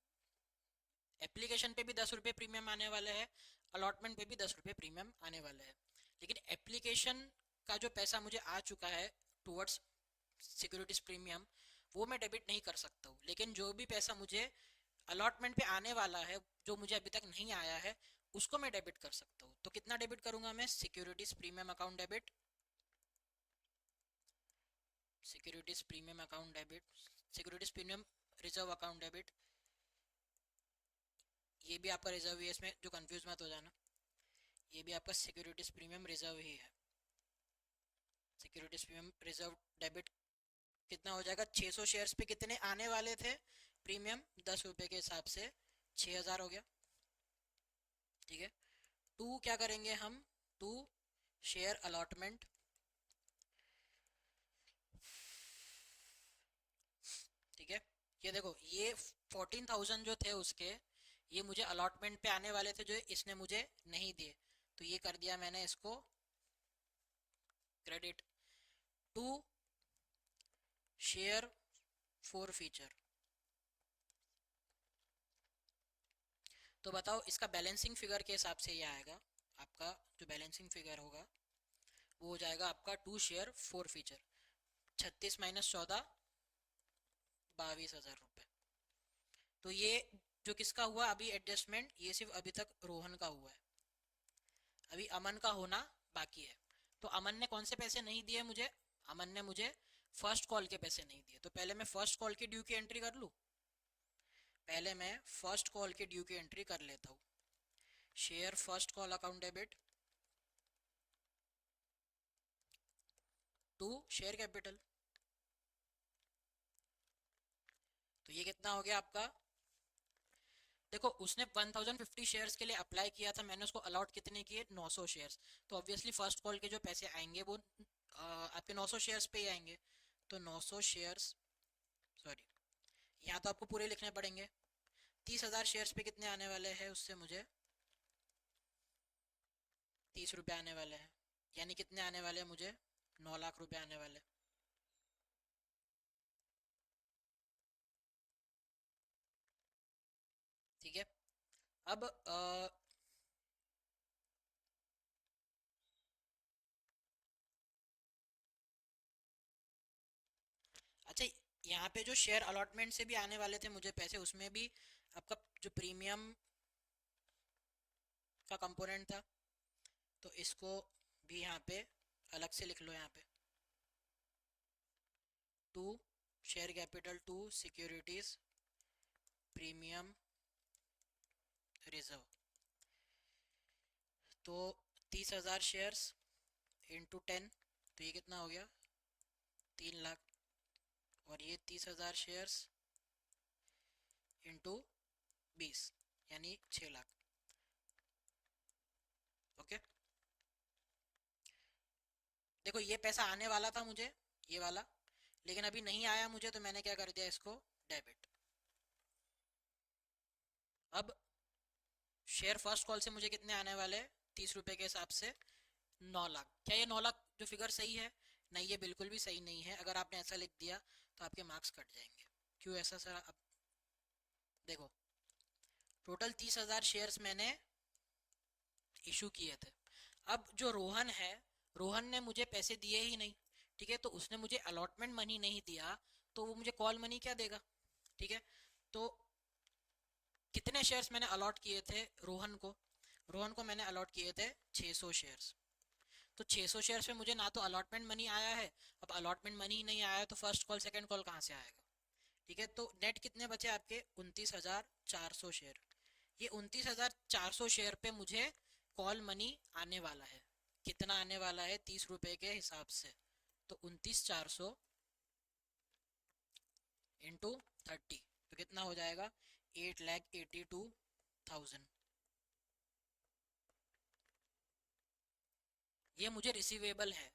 एप्लीकेशन पे भी 10 रुपये प्रीमियम आने वाले हैं, अलॉटमेंट पे भी 10 रुपये प्रीमियम आने वाले हैं। लेकिन एप्लीकेशन का जो पैसा मुझे आ चुका है टूवर्ड्स सिक्योरिटीज प्रीमियम, वो मैं डेबिट नहीं कर सकता हूँ। लेकिन जो भी पैसा मुझे अलॉटमेंट पे आने वाला है, जो मुझे अभी तक नहीं आया है, उसको मैं डेबिट कर सकता हूँ। तो कितना डेबिट करूंगा मैं? Securities premium account debit, securities premium account debit, securities premium reserve account debit. ये भी आपका रिजर्व ही है, इसमें जो कंफ्यूज मत हो जाना, ये भी आपका सिक्योरिटीज प्रीमियम रिजर्व ही है। सिक्योरिटीज प्रीमियम रिजर्व डेबिट कितना हो जाएगा? 600 शेयर्स पे कितने आने वाले थे प्रीमियम? 10 रुपए के हिसाब से 6000 हो गया। ठीक है, टू क्या करेंगे हम? टू शेयर अलॉटमेंट, ठीक है। ये देखो, ये 14,000 जो थे उसके, ये मुझे अलॉटमेंट पे आने वाले थे जो इसने मुझे नहीं दिए, तो ये कर दिया मैंने इसको credit. To share forfeiture, तो बताओ इसका बैलेंसिंग फिगर के हिसाब से ये आएगा। आपका जो बैलेंसिंग फिगर होगा वो हो जाएगा आपका टू शेयर फोर फीचर, 36 - 14, 22,000 रुपये। तो ये जो किसका हुआ अभी एडजस्टमेंट, ये सिर्फ अभी तक रोहन का हुआ है, अभी अमन का होना बाकी है। तो अमन ने कौन से पैसे नहीं दिए मुझे? अमन ने मुझे फर्स्ट कॉल के पैसे नहीं दिए। तो पहले मैं फर्स्ट कॉल की ड्यू की एंट्री कर लूँ, पहले मैं फर्स्ट कॉल की ड्यू की एंट्री कर लेता हूँ। Share first call account debit to share capital, तो ये कितना हो गया आपका? देखो, उसने 1050 शेयर्स के लिए अप्लाई किया था, मैंने उसको अलाउट कितने किए? 900 शेयर्स। तो ऑब्वियसली फर्स्ट कॉल के जो पैसे आएंगे वो आपके 900 शेयर्स पे ही आएंगे। तो 900 शेयर्स, सॉरी, यहाँ तो आपको पूरे लिखने पड़ेंगे। 30,000 शेयर्स पे कितने आने वाले हैं उससे मुझे? 30 रुपये आने वाले हैं, यानी कितने आने वाले हैं मुझे? 9 लाख रुपए आने वाले। ठीक है, अब अच्छा, यहाँ पे जो शेयर अलॉटमेंट से भी आने वाले थे मुझे पैसे, उसमें भी आपका जो प्रीमियम का कंपोनेंट था, तो इसको भी यहाँ पे अलग से लिख लो। यहाँ पे to share capital to securities premium reserve, तो 30,000 शेयर्स इंटू 10, तो ये कितना हो गया? 3 लाख। और ये 30,000 शेयर्स इंटू 20, यानी 6 लाख। ओके, देखो ये पैसा आने वाला था मुझे, ये वाला, लेकिन अभी नहीं आया मुझे, तो मैंने क्या कर दिया? इसको डेबिट। अब शेयर फर्स्ट कॉल से मुझे कितने आने वाले? 30 रुपए के हिसाब से 9 लाख। क्या ये 9 लाख जो फिगर सही है? नहीं, ये बिल्कुल भी सही नहीं है। अगर आपने ऐसा लिख दिया तो आपके मार्क्स कट जाएंगे। क्यों ऐसा सर? अब देखो, टोटल 30,000 शेयर्स मैंने इशू किए थे। अब जो रोहन है, रोहन ने मुझे पैसे दिए ही नहीं। ठीक है, तो उसने मुझे अलॉटमेंट मनी नहीं दिया, तो वो मुझे कॉल मनी क्या देगा? ठीक है, तो कितने शेयर्स मैंने अलॉट किए थे रोहन को? रोहन को मैंने अलॉट किए थे 600 शेयर्स। तो 600 शेयर्स में मुझे ना तो अलॉटमेंट मनी आया है, अब अलॉटमेंट मनी ही नहीं आया है तो फर्स्ट कॉल सेकंड कॉल कहाँ से आएगा? ठीक है, तो नेट कितने बचे आपके? 29,400 शेयर। ये 29,400 शेयर पे मुझे कॉल मनी आने वाला है। कितना आने वाला है? 30 रुपए के हिसाब से। तो 29,400 इंटू 30, तो कितना हो जाएगा? 8,82,000। ये मुझे रिसीवेबल है।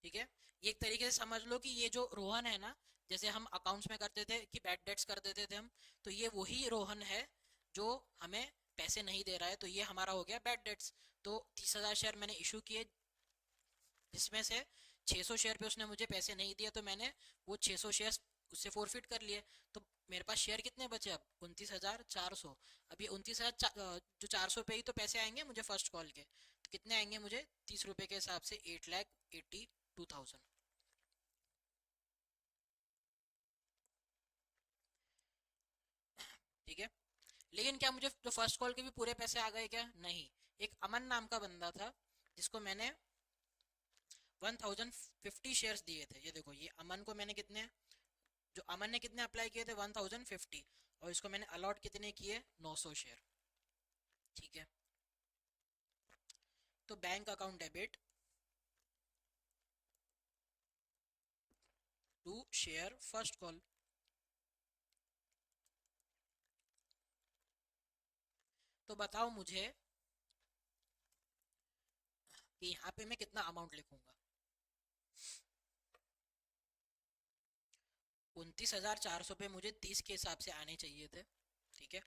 ठीक है, ये एक तरीके से समझ लो कि ये जो रोहन है ना, जैसे हम अकाउंट्स में करते थे कि बैड डेट्स कर देते थे हम, तो ये वही रोहन है जो हमें पैसे नहीं दे रहा है, तो ये हमारा हो गया बैड डेट्स। तो 30,000 शेयर मैंने इशू किए, जिसमें से 600 शेयर पे उसने मुझे पैसे नहीं दिए, तो मैंने वो 600 शेयर उससे फोरफिट कर लिए। तो मेरे पास शेयर कितने बचे अब? 29,400। अब ये 29,000 जो 400 पे ही तो पैसे आएंगे मुझे फर्स्ट कॉल के, तो कितने आएंगे मुझे 30 रुपए के हिसाब से? 8,82,000। ठीक है, लेकिन क्या मुझे जो फर्स्ट कॉल के भी पूरे पैसे आ गए क्या? नहीं। एक अमन नाम का बंदा था जिसको मैंने 1050 शेयर्स दिए थे। ये देखो, ये अमन को मैंने कितने, जो अमन ने कितने अप्लाई किए थे? 1050। और इसको मैंने अलॉट कितने किए? 900 शेयर। ठीक है, तो bank account debit to share first call. तो बताओ मुझे कि यहाँ पे मैं कितना अमाउंट लिखूंगा? 29,400 पे मुझे 30 के हिसाब से आने चाहिए थे। ठीक है,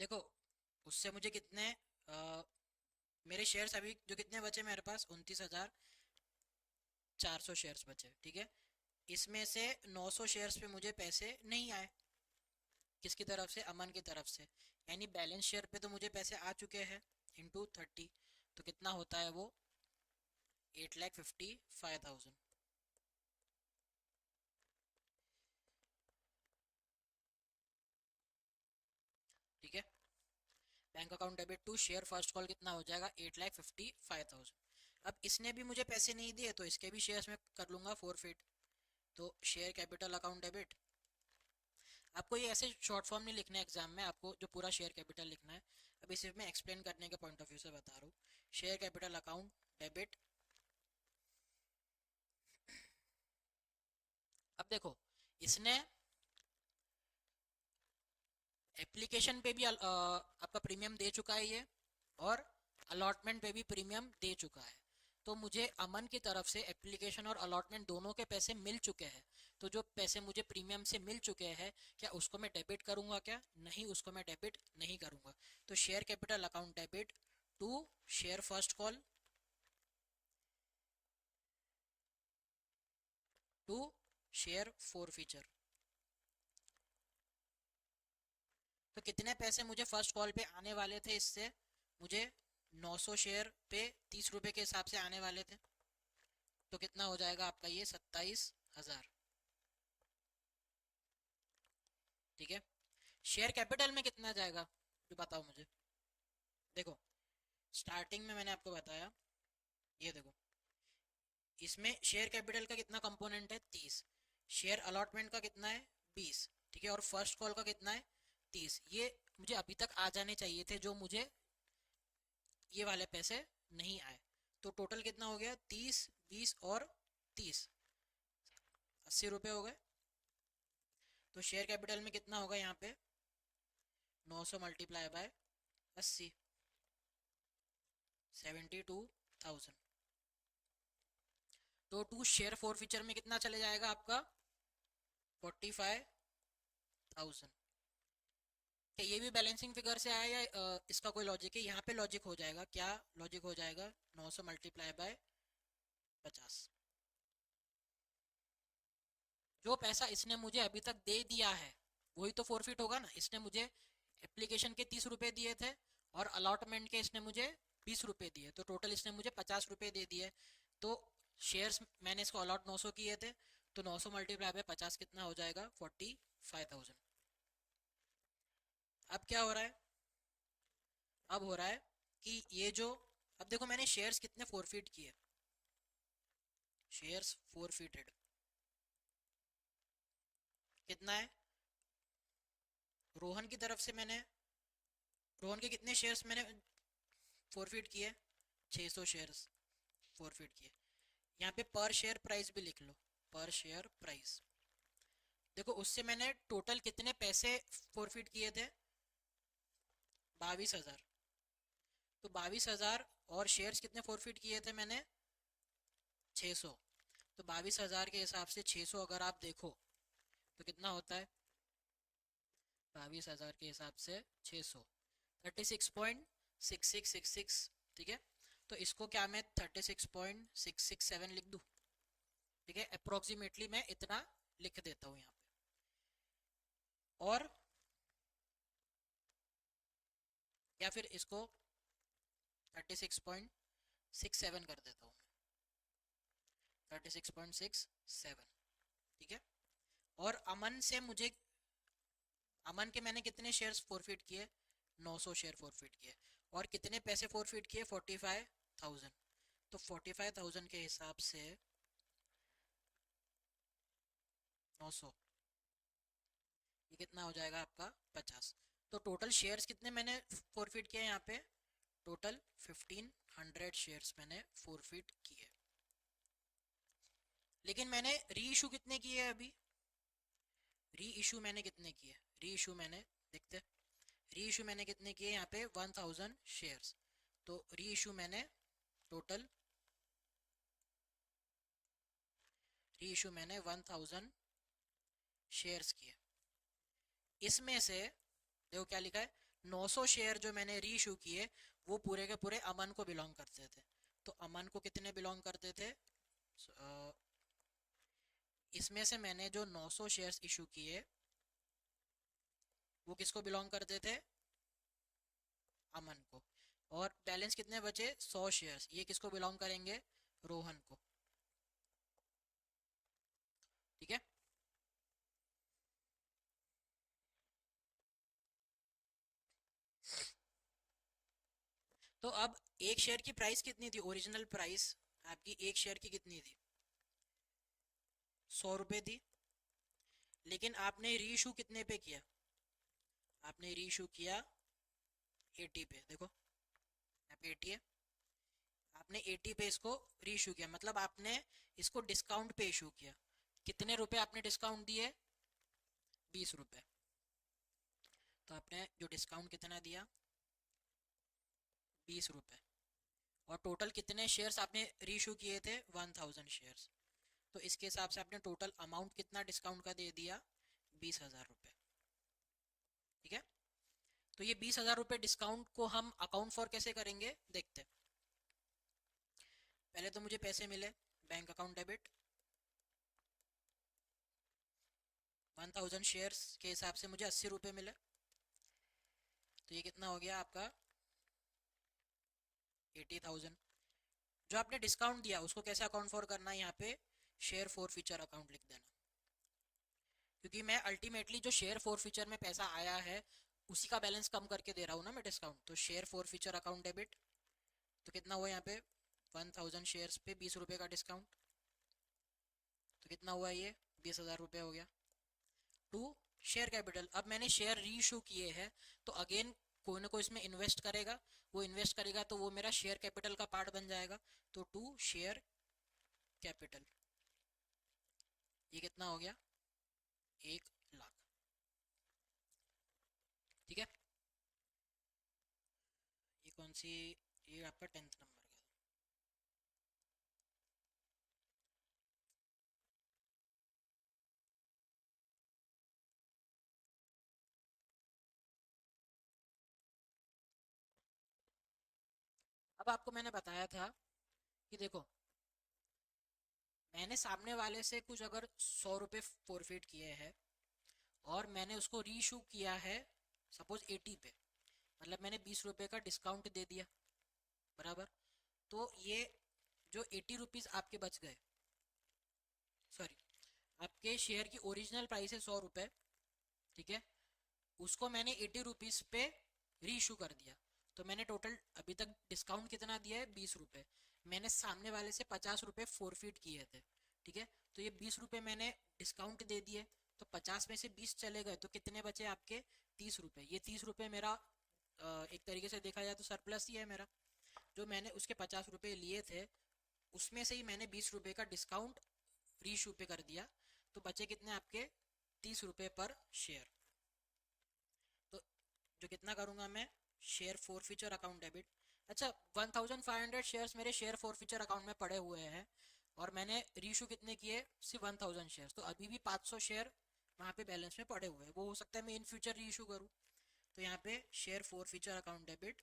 देखो, उससे मुझे कितने मेरे शेयर्स अभी जो कितने बचे मेरे पास? 29,400 शेयर्स बचे। ठीक है, इसमें से 900 शेयर्स पे मुझे पैसे नहीं आए। किसकी तरफ से? अमन की तरफ से। यानी बैलेंस शेयर पे तो मुझे पैसे आ चुके हैं, इंटू 30। तो कितना होता है वो? 8,55,000। ठीक है, bank account debit to share first call कितना हो जाएगा? 8,55,000। अब इसने भी मुझे पैसे नहीं दिए, तो इसके भी शेयर्स में कर लूंगा फोरफिट। तो शेयर कैपिटल अकाउंट डेबिट, आपको ये ऐसे शॉर्ट फॉर्म नहीं लिखना है एग्जाम में, आपको जो पूरा शेयर कैपिटल लिखना है। अभी सिर्फ मैं एक्सप्लेन करने के पॉइंट ऑफ व्यू से बता रहा हूँ। Share capital account debit. अब देखो, इसने एप्लीकेशन पे भी आपका प्रीमियम दे चुका है ये, और अलॉटमेंट पे भी प्रीमियम दे चुका है। तो मुझे अमन की तरफ से एप्लीकेशन और अलॉटमेंट दोनों के पैसे मिल चुके हैं। तो जो पैसे मुझे प्रीमियम से मिल चुके हैं, क्या उसको मैं डेबिट करूंगा? क्या नहीं, उसको मैं डेबिट नहीं करूंगा। तो share capital account debit to share first call to share forfeiture. तो कितने पैसे मुझे फर्स्ट कॉल पे आने वाले थे इससे? मुझे 900 शेयर पे 30 रुपए के हिसाब से आने वाले थे। तो कितना हो जाएगा आपका ये? 27,000। ठीक है, शेयर कैपिटल में कितना जाएगा जो बताओ मुझे? देखो, स्टार्टिंग में मैंने आपको बताया, ये देखो, इसमें शेयर कैपिटल का कितना कंपोनेंट है? 30। शेयर अलॉटमेंट का कितना है? 20। ठीक है, और फर्स्ट कॉल का कितना है? 30। ये मुझे अभी तक आ जाने चाहिए थे, जो मुझे ये वाले पैसे नहीं आए। तो टोटल कितना हो गया? 30, 20 और 30, 80 रुपये हो गए। तो शेयर कैपिटल में कितना होगा यहाँ पे? 900 मल्टीप्लाई बाय 80, 72,000। तो टू शेयर फोर फीचर में कितना चले जाएगा आपका? 45,000। क्या ये भी बैलेंसिंग फिगर से आया, या इसका कोई लॉजिक है? यहाँ पे लॉजिक हो जाएगा। क्या लॉजिक हो जाएगा? 900 मल्टीप्लाई बाय 50। जो पैसा इसने मुझे अभी तक दे दिया है, वही तो फोरफिट होगा ना। इसने मुझे एप्लीकेशन के 30 रुपए दिए थे, और अलॉटमेंट के इसने मुझे 20 रुपये दिए, तो टोटल इसने मुझे 50 रुपये दे दिए। तो शेयर्स मैंने इसको अलॉट 900 किए थे, तो 900 मल्टीप्लाई बाय 50 कितना हो जाएगा, 45,000। अब क्या हो रहा है, अब हो रहा है कि ये जो, अब देखो मैंने शेयर्स कितने फोरफिट किए, शेयर्स फोरफिटेड कितना है, रोहन की तरफ से मैंने, रोहन के कितने शेयर्स मैंने फोरफिट किए, 600 शेयर्स फोरफिट किए। यहाँ पे पर शेयर प्राइस भी लिख लो, पर शेयर प्राइस। देखो उससे मैंने टोटल कितने पैसे फोरफिट किए थे, 22,000। तो 22,000 और शेयर्स कितने फोरफिट किए थे मैंने, 600। तो 22,000 के हिसाब से 600 अगर आप देखो तो कितना होता है, 22,000 के हिसाब से 600, 36.6666, ठीक है। तो इसको क्या मैं 36.667 लिख दूँ, ठीक है, अप्रोक्सीमेटली मैं इतना लिख देता हूँ यहाँ पे। और या फिर इसको 36.67 कर देता हूँ, 36.67, ठीक है। और अमन से मुझे, अमन के मैंने कितने शेयर्स फोरफिट किए, 900 शेयर फोरफिट किए। और कितने पैसे फोरफिट किए, 45,000। तो 45,000 के हिसाब से 900, ये कितना हो जाएगा आपका, 50। तो टोटल शेयर्स कितने मैंने फोरफिट किए यहाँ पे, टोटल 1500 शेयर्स मैंने फोरफिट किए। लेकिन मैंने री इशू कितने किए अभी, री इशू मैंने कितने किए, री इशू मैंने, देखते, री इशू मैंने कितने किए यहाँ पे, 1000 शेयर्स। तो री इशू मैंने टोटल, री इशू मैंने 1000 शेयर्स किए। इसमें से देखो क्या लिखा है, 900 शेयर जो मैंने री इशू किए वो पूरे के पूरे अमन को बिलोंग करते थे। तो अमन को कितने बिलोंग करते थे, इसमें से मैंने जो 900 शेयर्स इशू किए वो किसको बिलोंग करते थे, अमन को। और बैलेंस कितने बचे, 100 शेयर्स, ये किसको बिलोंग करेंगे, रोहन को, ठीक है। तो अब एक शेयर की प्राइस कितनी थी, ओरिजिनल प्राइस आपकी एक शेयर की कितनी थी, 100 रुपये थी। लेकिन आपने री इशू कितने पे किया, आपने री इशू किया 80 पे, देखो यहाँ पे 80 है, आपने 80 पे इसको री इशू किया, मतलब आपने इसको डिस्काउंट पे इशू किया। कितने रुपए आपने डिस्काउंट दिए, 20 रुपए। तो आपने जो डिस्काउंट कितना दिया, 20 रुपए। और टोटल कितने शेयर्स आपने री इशू किए थे, 1000 शेयर्स। तो इसके हिसाब से आपने टोटल अमाउंट कितना डिस्काउंट का दे दिया, 20,000 रुपये, ठीक है। तो ये 20,000 रुपये डिस्काउंट को हम अकाउंट फॉर कैसे करेंगे, देखते हैं। पहले तो मुझे पैसे मिले, बैंक अकाउंट डेबिट, 1000 शेयर्स के हिसाब से मुझे 80 रुपये मिले। तो ये कितना हो गया आपका, 80,000। जो आपने डिस्काउंट दिया उसको कैसे अकाउंट फॉर करना है, यहाँ पे शेयर फॉर फ्यूचर अकाउंट लिख देना, क्योंकि मैं अल्टीमेटली जो शेयर फॉर फ्यूचर में पैसा आया है उसी का बैलेंस कम करके दे रहा हूँ ना मैं डिस्काउंट। तो share for future account debit, तो कितना हुआ यहाँ पे, 1000 शेयर्स पे 20 रुपये का डिस्काउंट, तो कितना हुआ ये, 20,000 रुपये हो गया। टू शेयर कैपिटल, अब मैंने शेयर री इशू किए हैं तो अगेन कोई ना कोई इसमें इन्वेस्ट करेगा, वो इन्वेस्ट करेगा तो वो मेरा शेयर कैपिटल का पार्ट बन जाएगा। तो टू शेयर कैपिटल, ये कितना हो गया, 1 लाख, ठीक है। ये कौन सी, ये आपका 10th नंबर का। अब आपको मैंने बताया था कि देखो मैंने सामने वाले से कुछ अगर 100 रुपये फोरफिट किए हैं और मैंने उसको री इशू किया है सपोज 80 पे, मतलब मैंने 20 रुपये का डिस्काउंट दे दिया, बराबर। तो ये जो 80 रुपीज़ आपके बच गए, सॉरी, आपके शेयर की ओरिजिनल प्राइस है 100 रुपये, ठीक है, उसको मैंने 80 रुपीज़ पे रीइशू कर दिया। तो मैंने टोटल अभी तक डिस्काउंट कितना दिया है, 20 रुपये। मैंने सामने वाले से 50 रुपये फोरफिट किए थे, ठीक है। तो ये 20 रुपये मैंने डिस्काउंट दे दिए, तो 50 में से 20 चले गए, तो कितने बचे आपके, 30 रुपये। ये 30 रुपये मेरा एक तरीके से देखा जाए तो सरप्लस ही है मेरा। जो मैंने उसके 50 रुपये लिए थे, उसमें से ही मैंने 20 रुपये का डिस्काउंट रीइशू पे कर दिया, तो बचे कितने आपके, 30 रुपये पर शेयर। तो जो कितना करूंगा मैं, share for future account debit. अच्छा, 1500 शेयर्स मेरे शेयर फॉर फ्यूचर अकाउंट में पड़े हुए हैं, और मैंने रीशू कितने किए, सिर्फ 1000 शेयर्स। तो अभी भी 500 शेयर वहाँ पे बैलेंस में पड़े हुए हैं, वो हो सकता है मैं इन फ्यूचर रीइशू करूँ। तो यहाँ पे share for future account debit,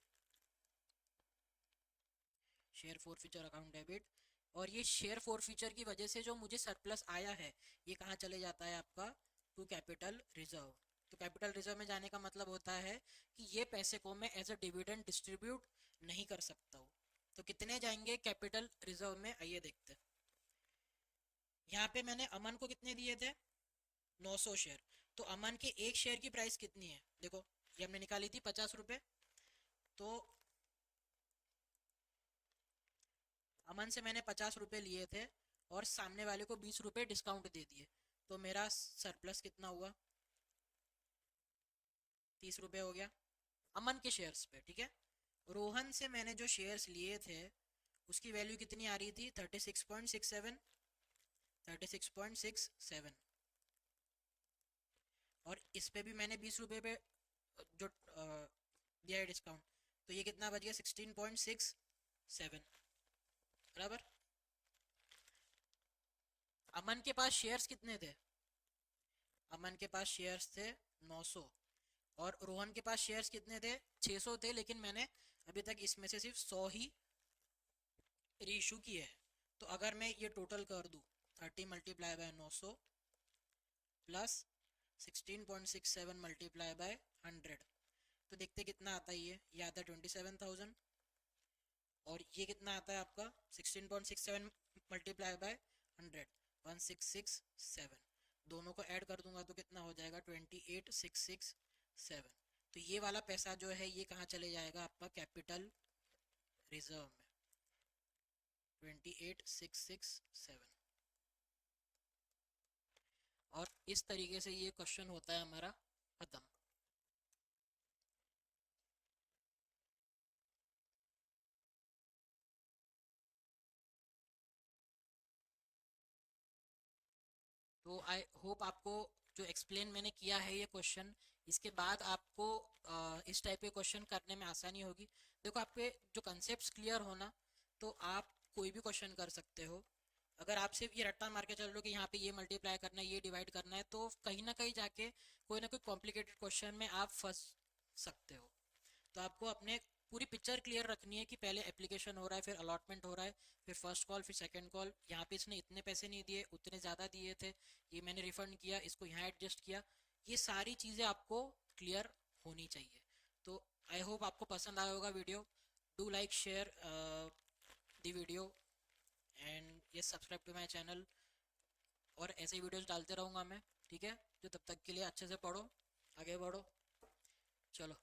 share for future account debit. और ये शेयर फॉर फ्यूचर की वजह से जो मुझे सरप्लस आया है, ये कहाँ चले जाता है आपका, टू कैपिटल रिजर्व। तो कैपिटल रिजर्व में जाने का मतलब होता है कि ये पैसे को मैं एज अ डिविडेंड डिस्ट्रीब्यूट नहीं कर सकता हूँ। तो कितने जाएंगे कैपिटल रिजर्व में, आइए देखते हैं। यहाँ पे मैंने अमन को कितने दिए थे, 900 शेयर। तो अमन के एक शेयर की प्राइस कितनी है, देखो, ये हमने निकाली थी 50 रुपये। तो अमन से मैंने 50 रुपये लिए थे, और सामने वाले को 20 रुपये डिस्काउंट दे दिए, तो मेरा सरप्लस कितना हुआ, 30 रुपये हो गया अमन के शेयर्स पे, ठीक है। रोहन से मैंने जो शेयर्स लिए थे, उसकी वैल्यू कितनी आ रही थी, 36.67, 36.67। और इस पे भी मैंने 20 रुपये पे जो दिया है डिस्काउंट, तो ये कितना बच गया, 16.67, बराबर। अमन के पास शेयर्स कितने थे, अमन के पास शेयर्स थे 900, और रोहन के पास शेयर्स कितने थे, 600 थे, लेकिन मैंने अभी तक इसमें से सिर्फ 100 ही रीइशू किए हैं। तो अगर मैं ये टोटल कर दूं, 30 multiply by 900 plus 16.67 multiply by 100, तो देखते कितना आता है, ये आता है 27,000। और ये कितना आता है आपका, 16.67 मल्टीप्लाई बाय 100, 1667। दोनों को ऐड कर दूंगा तो कितना हो जाएगा, 28,667। तो ये वाला पैसा जो है ये कहाँ चले जाएगा आपका, कैपिटल रिजर्व में, 28,667। और इस तरीके से ये क्वेश्चन होता है हमारा खत्म। तो आई होप आपको जो एक्सप्लेन मैंने किया है ये क्वेश्चन, इसके बाद आपको इस टाइप के क्वेश्चन करने में आसानी होगी। देखो, आपके जो कंसेप्ट क्लियर होना, तो आप कोई भी क्वेश्चन कर सकते हो। अगर आप सिर्फ ये रट्टा मार के चल रहे हो कि यहाँ पे ये मल्टीप्लाई करना है, ये डिवाइड करना है, तो कहीं ना कहीं जाके कोई ना कोई कॉम्प्लिकेटेड क्वेश्चन में आप फंस सकते हो। तो आपको अपने पूरी पिक्चर क्लियर रखनी है कि पहले एप्लीकेशन हो रहा है, फिर अलॉटमेंट हो रहा है, फिर फर्स्ट कॉल, फिर सेकंड कॉल। यहाँ पे इसने इतने पैसे नहीं दिए, उतने ज़्यादा दिए थे, ये मैंने रिफंड किया, इसको यहाँ एडजस्ट किया। ये सारी चीज़ें आपको क्लियर होनी चाहिए। तो आई होप आपको पसंद आया होगा video. Do like share the video, and ये सब्सक्राइब टू माई चैनल। और ऐसे ही वीडियोस डालते रहूँगा मैं, ठीक है। तो तब तक के लिए अच्छे से पढ़ो, आगे बढ़ो, चलो।